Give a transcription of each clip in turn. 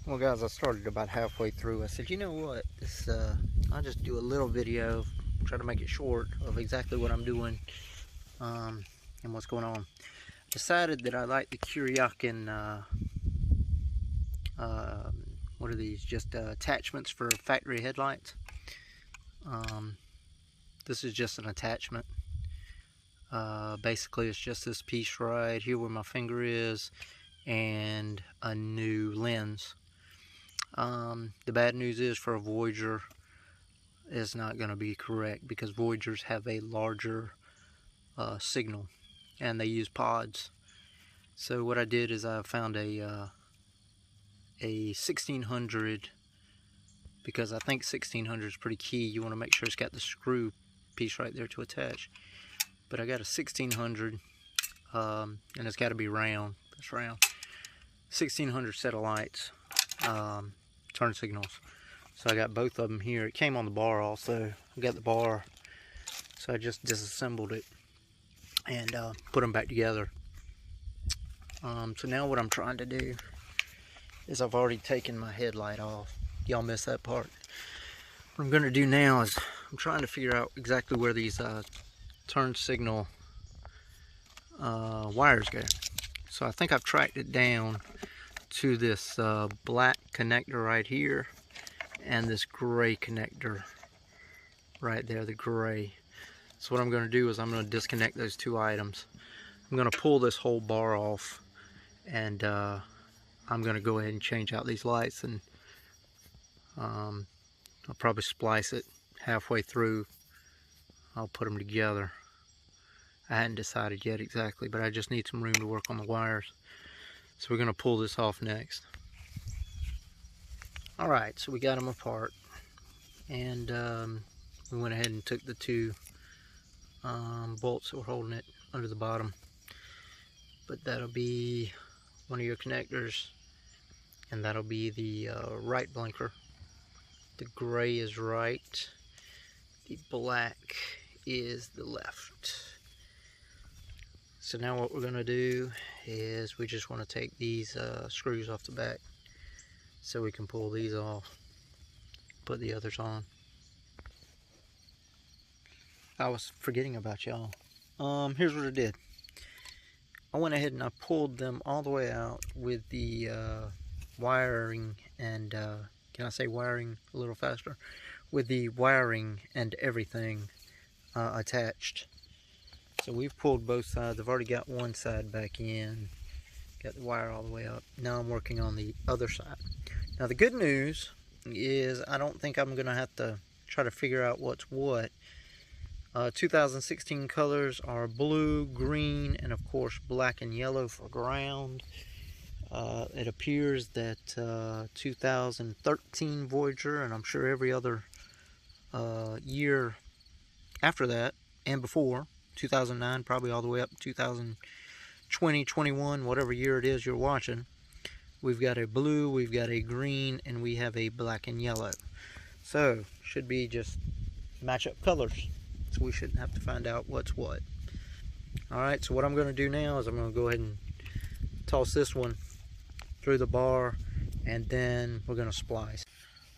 Well guys, I started about halfway through. I said, you know what, I'll just do a little video, try to make it short, of exactly what I'm doing and what's going on. Decided that I like the Kuryakyn, what are these, just attachments for factory headlights. This is just an attachment. Basically it's just this piece right here where my finger is and a new lens. The bad news is for a Voyager is not going to be correct because Voyagers have a larger signal and they use pods. So what I did is I found a 1600, because I think 1600 is pretty key. You want to make sure it's got the screw piece right there to attach. But I got a 1600 and it's got to be round. It's round. 1600 set of lights. Turn signals. So I got both of them here. It came on the bar also. I got the bar, so I just disassembled it and put them back together. So now what I'm trying to do is I've already taken my headlight off. Y'all missed that part. What I'm going to do now is I'm trying to figure out exactly where these turn signal wires go. So I think I've tracked it down to this black connector right here and this gray connector right there, the gray. So what I'm going to do is I'm going to disconnect those two items. I'm going to pull this whole bar off, and I'm going to go ahead and change out these lights, and I'll probably splice it halfway through. I'll put them together. I hadn't decided yet exactly, but I just need some room to work on the wires. So we're going to pull this off next. Alright, so we got them apart, and we went ahead and took the two bolts that were holding it under the bottom. But that'll be one of your connectors, and that'll be the right blinker. The gray is right, the black is the left. So now what we're going to do is we just want to take these screws off the back so we can pull these off, put the others on. I was forgetting about y'all. Here's what I did. I went ahead and I pulled them all the way out with the wiring and, can I say wiring a little faster? With the wiring and everything attached. So we've pulled both sides. I've already got one side back in. Got the wire all the way up. Now I'm working on the other side. Now the good news is I don't think I'm going to have to try to figure out what's what. 2016 colors are blue, green, and of course black and yellow for ground. It appears that 2013 Voyager, and I'm sure every other year after that and before, 2009 probably all the way up to 2020, 21, whatever year it is you're watching, we've got a blue, we've got a green, and we have a black and yellow. So should be just match up colors, so we shouldn't have to find out what's what. Alright, so what I'm going to do now is I'm going to go ahead and toss this one through the bar, and then we're going to splice.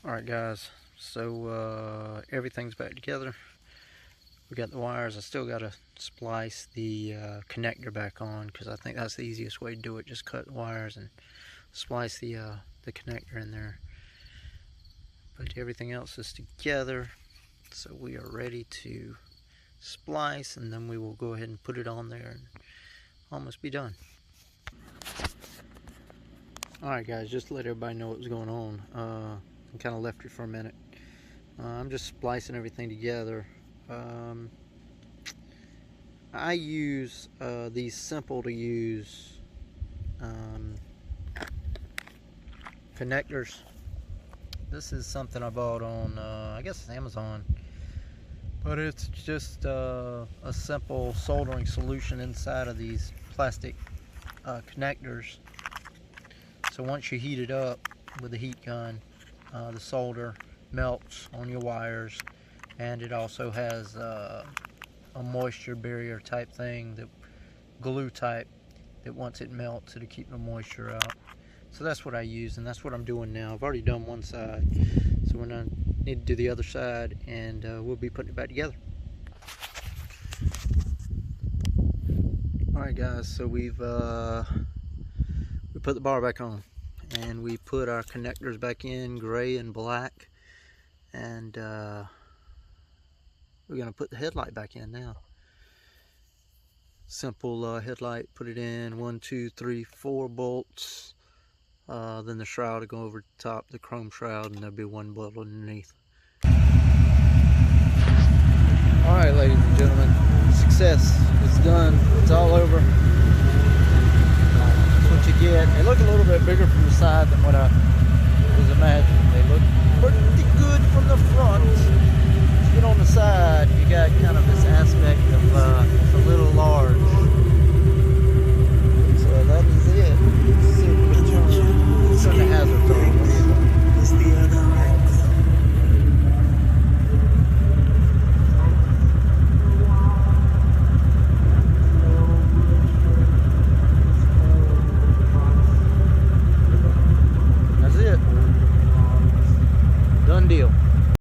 Alright guys, so everything's back together. We got the wires. I still got to splice the connector back on, because I think that's the easiest way to do it. Just cut the wires and splice the connector in there. But everything else is together, so we are ready to splice, and then we will go ahead and put it on there and almost be done. Alright guys, just to let everybody know what was going on, I kind of left it for a minute. I'm just splicing everything together. I use these simple to use connectors. This is something I bought on I guess it's Amazon, but it's just a simple soldering solution inside of these plastic connectors. So once you heat it up with a heat gun, the solder melts on your wires, and it also has a moisture barrier type thing, that glue type, that once it melts it'll keep the moisture out. So that's what I use, and that's what I'm doing now. I've already done one side, so we're gonna need to do the other side, and we'll be putting it back together. All right, guys. So we put the bar back on, and we put our connectors back in, gray and black, and we're gonna put the headlight back in now. Simple headlight. Put it in 1, 2, 3, 4 bolts. Then the shroud will go over the top, the chrome shroud, and there'll be one bolt underneath. Alright, ladies and gentlemen, success. It's done. It's all over. That's what you get. They look a little bit bigger from the side than what I was imagining. They look pretty good from the front. But on the side, you got kind of this aspect of a little large.